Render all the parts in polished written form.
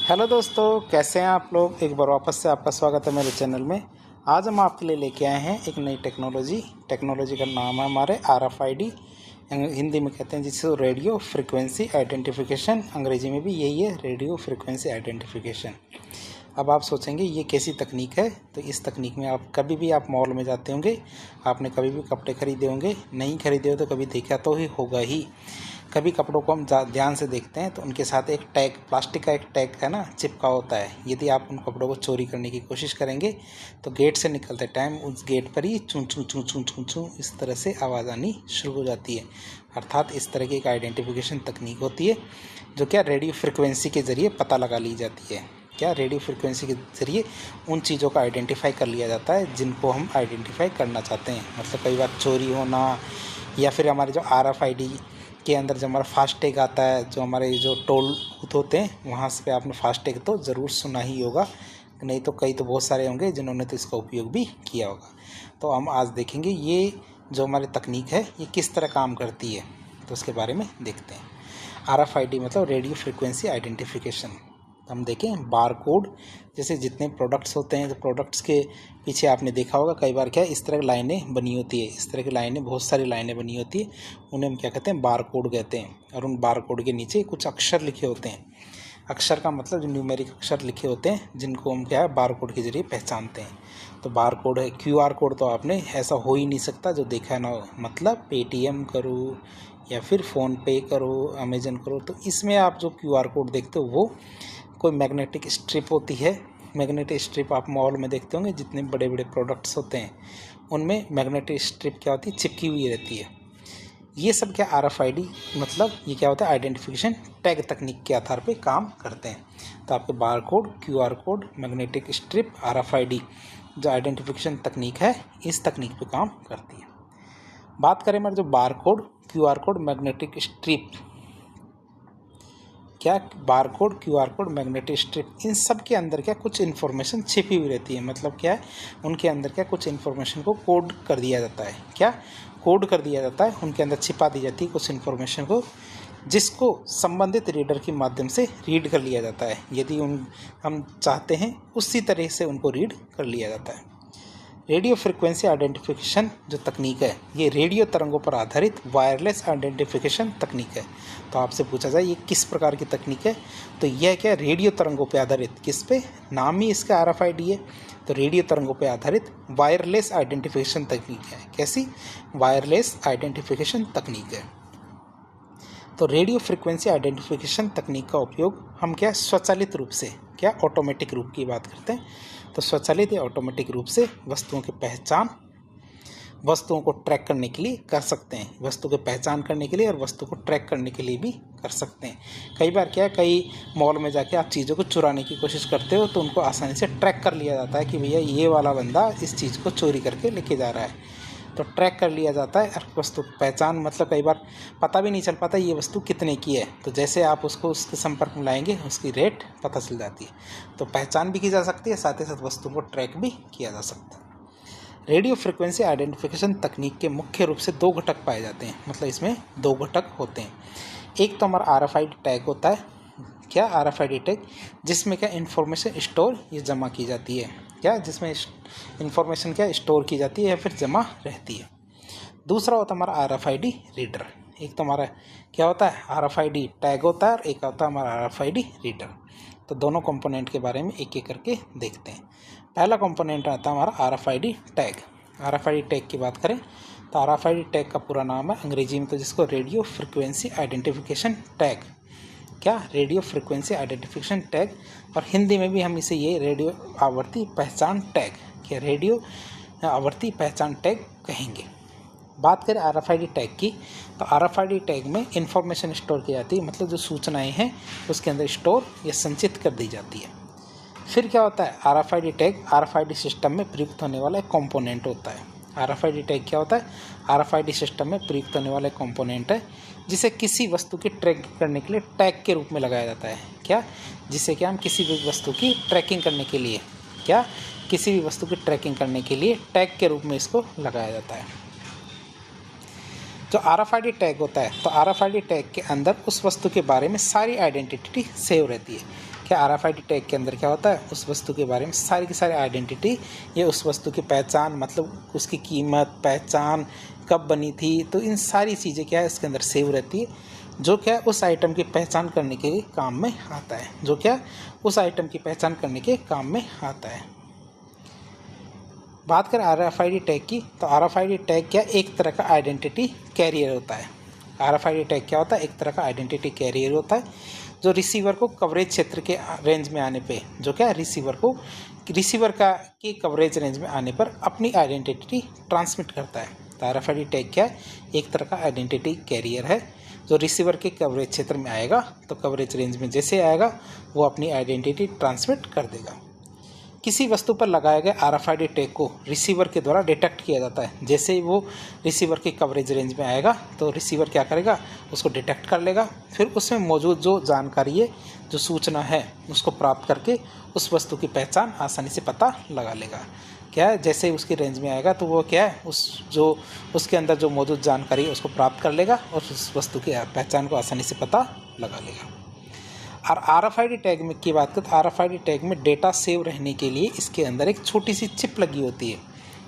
Hello दोस्तों, कैसे हैं आप लोग। एक बार वापस से आपका स्वागत है मेरे चैनल में। आज हम आपके लिए लेके आए हैं एक नई टेक्नोलॉजी का नाम है हमारे RFID, हिंदी में कहते हैं जिसे रेडियो फ्रिक्वेंसी आइडेंटिफिकेशन, अंग्रेजी में भी यही है, रेडियो फ्रिक्वेंसी आइडेंटिफिकेशन। अब आप सोचेंगे ये कैसी तकनीक है। तो इस तकनीक में आप कभी भी आप मॉल में जाते होंगे, आपने कभी भी कपड़े खरीदे होंगे, नहीं खरीदे हो तो कभी देखा तो ही होगा ही। कभी कपड़ों को हम ध्यान से देखते हैं तो उनके साथ एक टैग, प्लास्टिक का एक टैग है ना, चिपका होता है। यदि आप उन कपड़ों को चोरी करने की कोशिश करेंगे तो गेट से निकलते टाइम उस गेट पर ही चूं चूं चूं चूं चूं चूं इस तरह से आवाज़ आनी शुरू हो जाती है। अर्थात इस तरह की एक आइडेंटिफिकेशन तकनीक होती है जो क्या रेडियो फ्रिक्वेंसी के ज़रिए पता लगा ली जाती है। क्या रेडियो फ्रिक्वेंसी के ज़रिए उन चीज़ों का आइडेंटिफाई कर लिया जाता है जिनको हम आइडेंटिफाई करना चाहते हैं। मतलब कई बार चोरी होना, या फिर हमारे जो RFID के अंदर जो हमारा फास्टैग आता है, जो हमारे जो टोल बूथ होते हैं वहाँ से आपने फास्टैग तो ज़रूर सुना ही होगा, नहीं तो कई तो बहुत सारे होंगे जिन्होंने तो इसका उपयोग भी किया होगा। तो हम आज देखेंगे ये जो हमारी तकनीक है ये किस तरह काम करती है, तो उसके बारे में देखते हैं। RFID मतलब रेडियो फ्रिक्वेंसी आइडेंटिफिकेशन। हम देखें बार कोड, जैसे जितने प्रोडक्ट्स होते हैं तो प्रोडक्ट्स के पीछे आपने देखा होगा कई बार क्या इस तरह की लाइनें बनी होती है, इस तरह की लाइनें, बहुत सारी लाइनें बनी होती है, उन्हें हम क्या कहते हैं, बार कोड कहते हैं। और उन बार कोड के नीचे कुछ अक्षर लिखे होते हैं। अक्षर का मतलब जो न्यूमेरिक अक्षर लिखे होते हैं जिनको हम क्या है बार कोड के जरिए पहचानते हैं। तो बार कोड है। QR कोड तो आपने ऐसा हो ही नहीं सकता जो देखा ना हो। मतलब पेटीएम करो या फिर फ़ोनपे करो, अमेजन करो, तो इसमें आप जो QR कोड देखते हो वो कोई मैग्नेटिक स्ट्रिप होती है। मैग्नेटिक स्ट्रिप आप मॉल में देखते होंगे, जितने बड़े बड़े प्रोडक्ट्स होते हैं उनमें मैग्नेटिक स्ट्रिप क्या होती है, चिपकी हुई रहती है। ये सब क्या RFID मतलब ये क्या होता है, आइडेंटिफिकेशन टैग तकनीक के आधार पे काम करते हैं। तो आपके बार code, QR code, magnetic strip, RFID जो आइडेंटिफिकेशन तकनीक है इस तकनीक पे काम करती है। बात करें हमारे जो bar code, QR code, magnetic strip, क्या bar code, QR code, magnetic strip, इन सब के अंदर क्या कुछ इन्फॉर्मेशन छिपी हुई रहती है। मतलब क्या है, उनके अंदर क्या कुछ इन्फॉर्मेशन को कोड कर दिया जाता है। क्या कोड कर दिया जाता है, उनके अंदर छिपा दी जाती है कुछ इन्फॉर्मेशन को, जिसको संबंधित रीडर के माध्यम से रीड कर लिया जाता है। यदि हम चाहते हैं उसी तरह से उनको रीड कर लिया जाता है। रेडियो फ्रिक्वेंसी आइडेंटिफिकेशन जो तकनीक है ये रेडियो तरंगों पर आधारित वायरलेस आइडेंटिफिकेशन तकनीक है। तो आपसे पूछा जाए ये किस प्रकार की तकनीक है, तो यह क्या रेडियो तरंगों पर आधारित, किस पे, नाम ही इसका RFID है, तो रेडियो तरंगों पर आधारित वायरलेस आइडेंटिफिकेशन तकनीक है। कैसी वायरलेस आइडेंटिफिकेशन तकनीक है। तो रेडियो फ्रिक्वेंसी आइडेंटिफिकेशन तकनीक का उपयोग हम क्या स्वचालित रूप से, क्या ऑटोमेटिक रूप की बात करते हैं, तो स्वचालित या ऑटोमेटिक रूप से वस्तुओं की पहचान, वस्तुओं को ट्रैक करने के लिए कर सकते हैं। वस्तु की पहचान करने के लिए और वस्तु को ट्रैक करने के लिए भी कर सकते हैं। कई बार क्या है, कई मॉल में जाके आप चीज़ों को चुराने की कोशिश करते हो तो उनको आसानी से ट्रैक कर लिया जाता है कि भैया ये वाला बंदा इस चीज़ को चोरी करके लेके जा रहा है, तो ट्रैक कर लिया जाता है। और वस्तु पहचान मतलब कई बार पता भी नहीं चल पाता ये वस्तु कितने की है, तो जैसे आप उसको उसके संपर्क में लाएंगे उसकी रेट पता चल जाती है। तो पहचान भी की जा सकती है, साथ ही साथ वस्तु को ट्रैक भी किया जा सकता है। रेडियो फ्रिक्वेंसी आइडेंटिफिकेशन तकनीक के मुख्य रूप से दो घटक पाए जाते हैं। मतलब इसमें दो घटक होते हैं। एक तो हमारा RFID टैग होता है, क्या RFID टैग, जिसमें क्या इन्फॉर्मेशन स्टोर ये जमा की जाती है, क्या जिसमें इन्फॉर्मेशन क्या स्टोर की जाती है या फिर जमा रहती है। दूसरा होता है हमारा RFID रीडर। एक तो हमारा क्या होता है, RFID टैग होता है और एक होता है हमारा RFID रीडर। तो दोनों कंपोनेंट के बारे में एक एक करके देखते हैं। पहला कंपोनेंट आता है हमारा RFID टैग। RFID टैग की बात करें तो RFID टैग का पूरा नाम है अंग्रेजी में तो जिसको रेडियो फ्रिक्वेंसी आइडेंटिफिकेशन टैग, क्या रेडियो फ्रिक्वेंसी आइडेंटिफिकेशन टैग, और हिंदी में भी हम इसे ये रेडियो आवर्ती पहचान टैग, क्या रेडियो आवर्ती पहचान टैग कहेंगे। बात करें RFID टैग की तो RFID टैग में इंफॉर्मेशन स्टोर की जाती है। मतलब जो सूचनाएं हैं उसके अंदर स्टोर या संचित कर दी जाती है। फिर क्या होता है, RFID टैग RFID सिस्टम में प्रयुक्त होने वाला एक कंपोनेंट होता है। RFID टैग क्या होता है, RFID सिस्टम में प्रयुक्त होने वाला कंपोनेंट है जिसे किसी वस्तु की ट्रैक करने के लिए टैग के रूप में लगाया जाता है। क्या, जिसे क्या हम किसी भी वस्तु की ट्रैकिंग करने के लिए, क्या किसी भी वस्तु की ट्रैकिंग करने के लिए टैग के रूप में इसको लगाया जाता है। जो RFID टैग होता है तो RFID टैग के अंदर उस वस्तु के बारे में सारी आइडेंटिटी सेव रहती है। क्या RFID टैग के अंदर क्या होता है, उस वस्तु के बारे में सारी की सारी आइडेंटिटी, ये उस वस्तु की पहचान, मतलब उसकी कीमत, पहचान, कब बनी थी, तो इन सारी चीज़ें क्या है इसके अंदर सेव रहती है, जो क्या उस आइटम की पहचान करने के काम में आता है, जो क्या उस आइटम की पहचान करने के काम में आता है। बात करें RFID टैग की, तो RFID टैग क्या एक तरह का आइडेंटिटी कैरियर होता है। RFID टैग क्या होता है, एक तरह का आइडेंटिटी कैरियर होता है, जो रिसीवर को कवरेज क्षेत्र के रेंज में आने पे, जो क्या रिसीवर के कवरेज रेंज में आने पर अपनी आइडेंटिटी ट्रांसमिट करता है। तो RFID टैग क्या है, एक तरह का आइडेंटिटी कैरियर है, जो रिसीवर के कवरेज क्षेत्र में आएगा, तो कवरेज रेंज में जैसे आएगा वो अपनी आइडेंटिटी ट्रांसमिट कर देगा। किसी वस्तु पर लगाए गए RFID टैग को रिसीवर के द्वारा डिटेक्ट किया जाता है। जैसे ही वो रिसीवर के कवरेज रेंज में आएगा तो रिसीवर क्या करेगा, उसको डिटेक्ट कर लेगा, फिर उसमें मौजूद जो जानकारी है, जो सूचना है, उसको प्राप्त करके उस वस्तु की पहचान आसानी से पता लगा लेगा। क्या है, जैसे ही उसकी रेंज में आएगा तो वो क्या है, उसके अंदर जो मौजूद जानकारी है उसको प्राप्त कर लेगा और उस वस्तु की पहचान को आसानी से पता लगा लेगा। और RFID टैग में की बात करें तो RFID टैग में डेटा सेव रहने के लिए इसके अंदर एक छोटी सी चिप लगी होती है।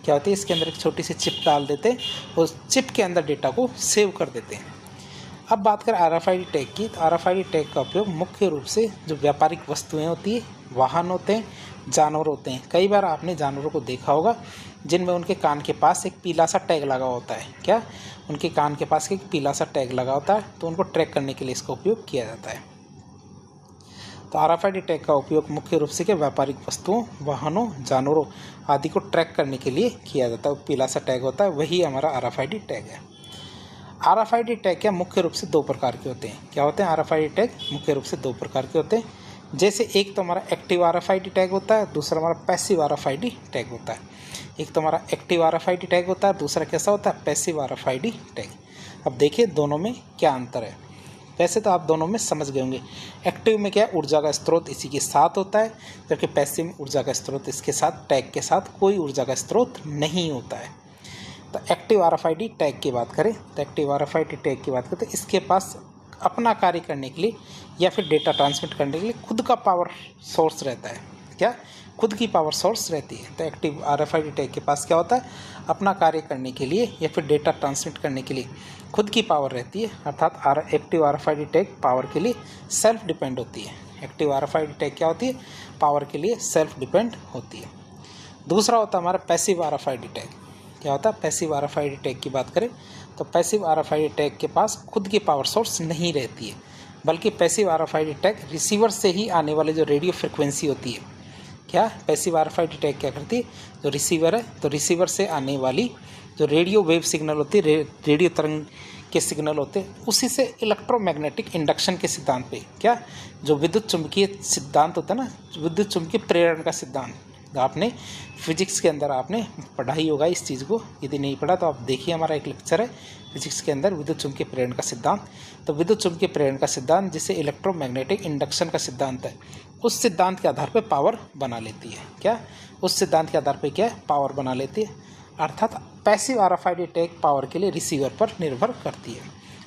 क्या होती है, इसके अंदर एक छोटी सी चिप डाल देते हैं, उस चिप के अंदर डेटा को सेव कर देते हैं। अब बात करें RFID टैग की, तो RFID टैग का उपयोग मुख्य रूप से जो व्यापारिक वस्तुएं होती है, वाहन होते हैं, जानवर होते हैं। कई बार आपने जानवरों को देखा होगा जिनमें उनके कान के पास एक पीला सा टैग लगा होता है। क्या, उनके कान के पास एक पीला सा टैग लगा होता है, तो उनको ट्रैक करने के लिए इसका उपयोग किया जाता है। तो RFID टैग का उपयोग मुख्य रूप से क्या व्यापारिक वस्तुओं, वाहनों, जानवरों आदि को ट्रैक करने के लिए किया जाता है। पीला सा टैग होता है, वही हमारा RFID टैग है। RFID टैग क्या मुख्य रूप से दो प्रकार के होते हैं। क्या होते हैं RFID टैग, मुख्य रूप से दो प्रकार के होते हैं। जैसे एक तो हमारा एक्टिव RFID टैग होता है, दूसरा हमारा पैसिव RFID टैग होता है। एक तो हमारा एक्टिव RFID टैग होता है, दूसरा कैसा होता है, पैसिव RFID टैग। अब देखिए दोनों में क्या अंतर है। वैसे तो आप दोनों में समझ गए होंगे। एक्टिव में क्या ऊर्जा का स्रोत इसी के साथ होता है, जबकि पैसिव में ऊर्जा का स्रोत इसके साथ, टैग के साथ कोई ऊर्जा का स्रोत नहीं होता है। तो एक्टिव RFID टैग की बात करें, तो एक्टिव RFID टैग की बात करें तो इसके पास अपना कार्य करने के लिए या फिर डेटा ट्रांसमिट करने के लिए खुद का पावर सोर्स रहता है। क्या, खुद की पावर सोर्स रहती है। तो एक्टिव RFID टैग के पास क्या होता है, अपना कार्य करने के लिए या फिर डेटा ट्रांसमिट करने के लिए खुद की पावर रहती है, अर्थात एक्टिव RFID टैग पावर के लिए सेल्फ डिपेंड होती है। एक्टिव RFID टैग क्या होती है, पावर के लिए सेल्फ डिपेंड होती है। दूसरा होता है हमारा पैसिव RFID टैग। क्या होता है, पैसिव RFID टैग की बात करें तो पैसिव RFID टैग के पास खुद की पावर सोर्स नहीं रहती है, बल्कि पैसिव RFID टैग रिसीवर से ही आने वाले जो रेडियो फ्रिक्वेंसी होती है। क्या, पैसिव RFID टैग क्या करती है, जो रिसीवर है तो रिसीवर से आने वाली जो रेडियो वेव सिग्नल होती है, रेडियो तरंग के सिग्नल होते हैं, उसी से इलेक्ट्रोमैग्नेटिक इंडक्शन के सिद्धांत पे, क्या जो विद्युत चुंबकीय सिद्धांत होता है ना, विद्युत चुंबकीय प्रेरण का सिद्धांत, आपने फिजिक्स के अंदर आपने पढ़ाई होगा इस चीज़ को। यदि नहीं पढ़ा तो आप देखिए, हमारा एक लेक्चर है फिजिक्स के अंदर विद्युत चुंबकीय प्रेरण का सिद्धांत। तो विद्युत चुंबकीय प्रेरण का सिद्धांत जिसे इलेक्ट्रोमैग्नेटिक इंडक्शन का सिद्धांत है, उस सिद्धांत के आधार पर पावर बना लेती है। क्या, उस सिद्धांत के आधार पर क्या है, पावर बना लेती है। अर्थात पैसिव RFID टैग पावर के लिए रिसीवर पर निर्भर करती है।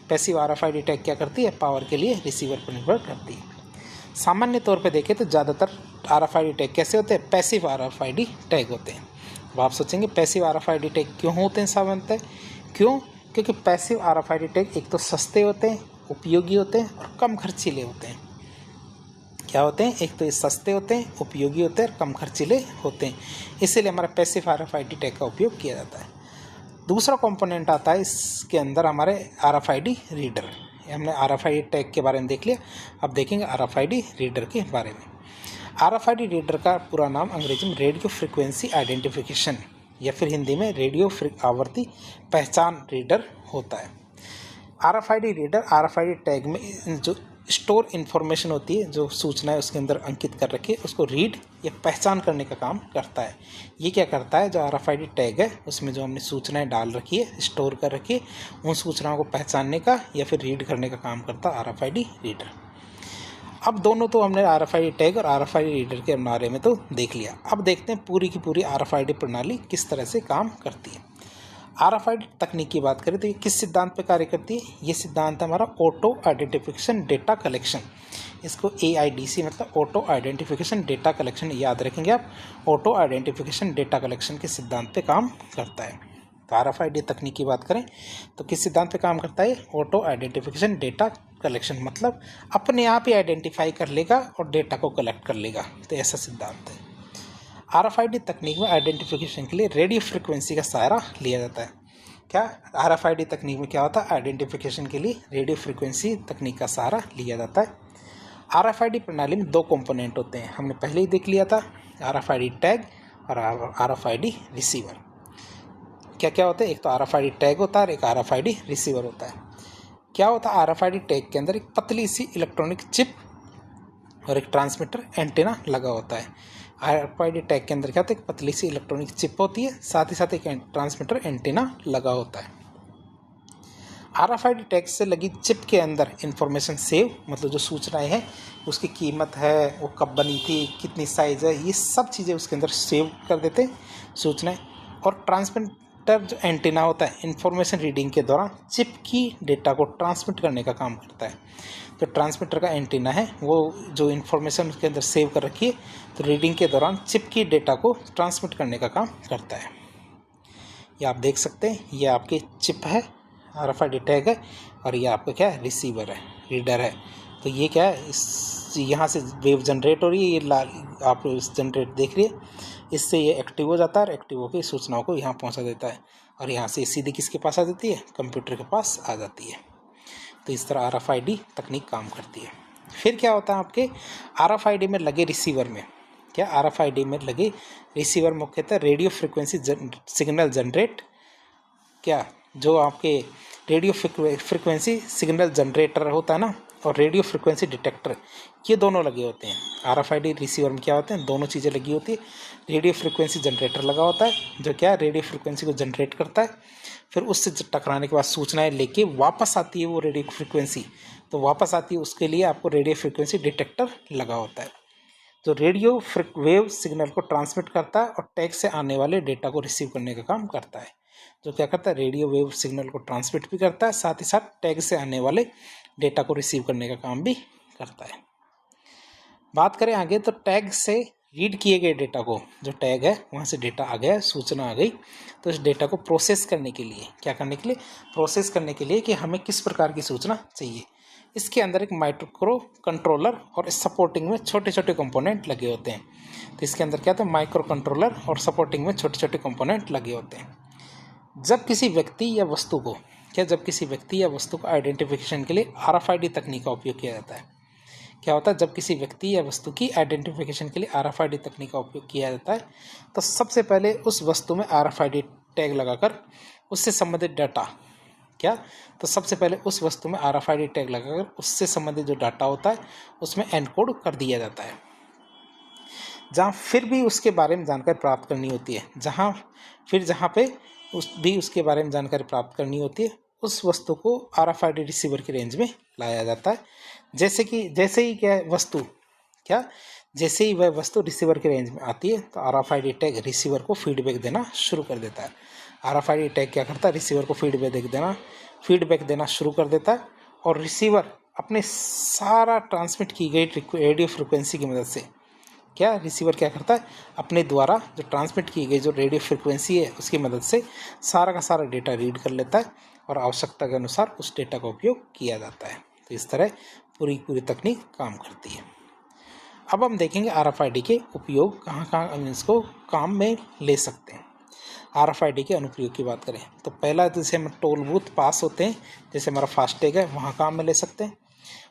पैसिव RFID टैग क्या करती है, पावर के लिए रिसीवर पर निर्भर करती है। सामान्य तौर पे देखें तो ज़्यादातर RFID टैग कैसे होते हैं, पैसिव RFID टैग होते हैं। अब आप सोचेंगे पैसिव RFID टैग क्यों होते हैं सामान्यतः, क्यों, क्योंकि पैसिव RFID टैग एक तो सस्ते होते हैं, उपयोगी होते हैं और कम खर्चीले होते हैं। क्या होते हैं, एक तो ये सस्ते होते हैं, उपयोगी होते हैं और कम खर्चीले होते हैं, इसीलिए हमारा पैसिव RFID टैग का उपयोग किया जाता है। दूसरा कंपोनेंट आता है इसके अंदर हमारे RFID रीडर। हमने RFID टैग के बारे में देख लिया, अब देखेंगे RFID रीडर के बारे में। RFID रीडर का पूरा नाम अंग्रेजी में रेडियो फ्रिक्वेंसी आइडेंटिफिकेशन या फिर हिंदी में रेडियो आवृत्ति पहचान रीडर होता है। RFID रीडर RFID टैग में जो स्टोर इन्फॉर्मेशन होती है, जो सूचनाएं उसके अंदर अंकित कर रखी है, उसको रीड या पहचान करने का काम करता है। ये क्या करता है, जो RFID टैग है उसमें जो हमने सूचनाएं डाल रखी है, स्टोर कर रखी है, उन सूचनाओं को पहचानने का या फिर रीड करने का काम करता है RFID रीडर। अब दोनों तो हमने RFID टैग और RFID रीडर के बारे में तो देख लिया। अब देखते हैं पूरी की पूरी RFID प्रणाली किस तरह से काम करती है। RFID तकनीक की बात करें तो ये किस सिद्धांत पे कार्य करती है? ये सिद्धांत है हमारा ऑटो आइडेंटिफिकेशन डेटा कलेक्शन। इसको AIDC मतलब ऑटो आइडेंटिफिकेशन डेटा कलेक्शन याद रखेंगे आप। ऑटो आइडेंटिफिकेशन डेटा कलेक्शन के सिद्धांत पे काम करता है। तो RFID तकनीक की बात करें तो किस सिद्धांत पे काम करता है? ऑटो आइडेंटिफिकेशन डेटा कलेक्शन, मतलब अपने आप ही आइडेंटिफाई कर लेगा और डेटा को कलेक्ट कर लेगा, तो ऐसा सिद्धांत है। RFID तकनीक में आइडेंटिफिकेशन के लिए रेडियो फ्रिक्वेंसी का सहारा लिया जाता है। क्या RFID तकनीक में क्या होता है? आइडेंटिफिकेशन के लिए रेडियो फ्रिक्वेंसी तकनीक का सहारा लिया जाता है। RFID प्रणाली में दो कंपोनेंट होते हैं, हमने पहले ही देख लिया था, RFID टैग और RFID रिसीवर। क्या क्या होता है? एक तो RFID टैग होता है और एक RFID रिसीवर होता है। क्या होता है? RFID टैग के अंदर एक पतली सी इलेक्ट्रॉनिक चिप और एक ट्रांसमीटर एंटीना लगा होता है। RFID टैग के अंदर क्या होता है? एक पतली सी इलेक्ट्रॉनिक चिप होती है, साथ ही साथ एक ट्रांसमीटर एंटीना लगा होता है। RFID टैग से लगी चिप के अंदर इंफॉर्मेशन सेव, मतलब जो सूचनाएं हैं, उसकी कीमत है, वो कब बनी थी, कितनी साइज़ है, ये सब चीज़ें उसके अंदर सेव कर देते हैं सूचनाएं। और ट्रांसमीटर जो एंटीना होता है, इंफॉर्मेशन रीडिंग के दौरान चिप की डेटा को ट्रांसमिट करने का काम करता है। तो ट्रांसमीटर का एंटीना है वो जो इन्फॉर्मेशन उसके अंदर सेव कर रखी है, तो रीडिंग के दौरान चिप की डेटा को ट्रांसमिट करने का काम करता है। ये आप देख सकते हैं, ये आपकी चिप है, RFID टैग है, और ये आपका क्या है? रिसीवर है, रीडर है। तो ये क्या है? इस यहाँ से वेव जनरेट हो रही है, ये लाल आप जनरेट देख रही है, इससे ये एक्टिव हो जाता है और एक्टिव होकर सूचनाओं को यहाँ पहुँचा देता है, और यहाँ से सीधी किसके पास आ जाती है? कंप्यूटर के पास आ जाती है। तो इस तरह RFID तकनीक काम करती है। फिर क्या होता है आपके RFID में लगे रिसीवर में? क्या RFID में लगे रिसीवर मुख्यतः रेडियो फ्रिक्वेंसी सिग्नल जनरेट, क्या जो आपके रेडियो फ्रिक्वेंसी सिग्नल जनरेटर होता है ना, और रेडियो फ्रिक्वेंसी डिटेक्टर, ये दोनों लगे होते हैं। RFID रिसीवर में क्या होते हैं? दोनों चीज़ें लगी होती है। रेडियो फ्रिक्वेंसी जनरेटर लगा होता है जो क्या है? रेडियो फ्रिक्वेंसी को जनरेट करता है, फिर उससे टकराने के बाद सूचनाएं लेके वापस आती है वो रेडियो फ्रिक्वेंसी, तो वापस आती है उसके लिए आपको रेडियो फ्रिक्वेंसी डिटेक्टर लगा होता है जो रेडियो वेव सिग्नल को ट्रांसमिट करता है और टैग से आने वाले डेटा को रिसीव करने का काम करता है। जो क्या करता है? रेडियो वेव सिग्नल को ट्रांसमिट भी करता है, साथ ही साथ टैग से आने वाले डेटा को रिसीव करने का काम भी करता है। बात करें आगे तो टैग से रीड किए गए डेटा को, जो टैग है वहाँ से डेटा आ गया, सूचना आ गई, तो इस डेटा को प्रोसेस करने के लिए, क्या करने के लिए? प्रोसेस करने के लिए कि हमें किस प्रकार की सूचना चाहिए। इसके अंदर एक माइक्रो कंट्रोलर और सपोर्टिंग में छोटे छोटे कंपोनेंट लगे होते हैं। तो इसके अंदर क्या होता है? माइक्रो कंट्रोलर और सपोर्टिंग में छोटे छोटे कंपोनेंट लगे होते हैं। जब किसी व्यक्ति या वस्तु को आइडेंटिफिकेशन के लिए RFID तकनीक का उपयोग किया जाता है। क्या होता है? जब किसी व्यक्ति या वस्तु की आइडेंटिफिकेशन के लिए RFID तकनीक का उपयोग किया जाता है तो सबसे पहले उस वस्तु में RFID टैग लगाकर उससे संबंधित डाटा, क्या? तो सबसे पहले उस वस्तु में RFID टैग लगाकर उससे संबंधित जो डाटा होता है उसमें एनकोड कर दिया जाता है। जहाँ फिर भी उसके बारे में जानकारी प्राप्त करनी होती है, जहाँ पे उसके बारे में जानकारी प्राप्त करनी होती है, उस वस्तु को RFID रिसीवर की रेंज में लाया जाता है। जैसे ही वह वस्तु रिसीवर की रेंज में आती है तो RFID टैग रिसीवर को फीडबैक देना शुरू कर देता है। RFID टैग क्या करता है? रिसीवर को फीडबैक देना शुरू कर देता है, और रिसीवर अपने सारा ट्रांसमिट की गई रेडियो फ्रिक्वेंसी की मदद से, क्या रिसीवर क्या करता है? अपने द्वारा जो ट्रांसमिट की गई जो रेडियो फ्रिक्वेंसी है उसकी मदद से सारा का सारा डेटा रीड कर लेता है और आवश्यकता के अनुसार उस डेटा का उपयोग किया जाता है। तो इस तरह पूरी तकनीक काम करती है। अब हम देखेंगे RFID के उपयोग कहाँ हम इसको काम में ले सकते हैं। RFID के अनुप्रयोग की बात करें तो पहला, जैसे हम टोल बूथ पास होते हैं, जैसे हमारा फास्टैग है, वहाँ काम में ले सकते हैं।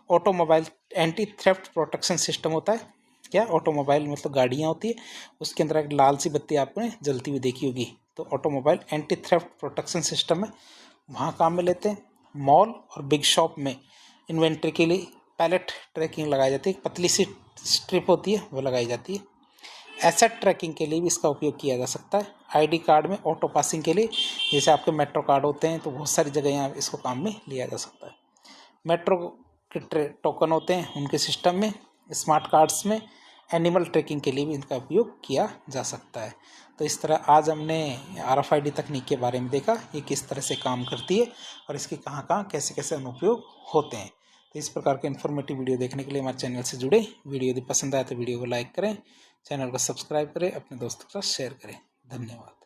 Automobile anti theft protection system होता है। क्या? ऑटोमोबाइल मतलब गाड़ियाँ होती है, उसके अंदर एक लाल सी बत्ती आपने जलती हुई देखी होगी, तो automobile anti theft protection system है, वहाँ काम में लेते हैं। मॉल और बिग शॉप में इन्वेंट्री के लिए पैलेट ट्रैकिंग लगाई जाती है, पतली सी स्ट्रिप होती है वो लगाई जाती है। एसेट ट्रैकिंग के लिए भी इसका उपयोग किया जा सकता है। ID कार्ड में ऑटो पासिंग के लिए, जैसे आपके मेट्रो कार्ड होते हैं, तो बहुत सारी जगह यहाँ इसको काम में लिया जा सकता है। मेट्रो के टोकन होते हैं उनके सिस्टम में, स्मार्ट कार्ड्स में, एनिमल ट्रैकिंग के लिए भी इनका उपयोग किया जा सकता है। तो इस तरह आज हमने RFID तकनीक के बारे में देखा, ये किस तरह से काम करती है और इसके कहाँ कहाँ कैसे कैसे अनुप्रयोग होते हैं। तो इस प्रकार के इन्फॉर्मेटिव वीडियो देखने के लिए हमारे चैनल से जुड़े। वीडियो यदि पसंद आए तो वीडियो को लाइक करें, चैनल को सब्सक्राइब करें, अपने दोस्तों के साथ शेयर करें। धन्यवाद।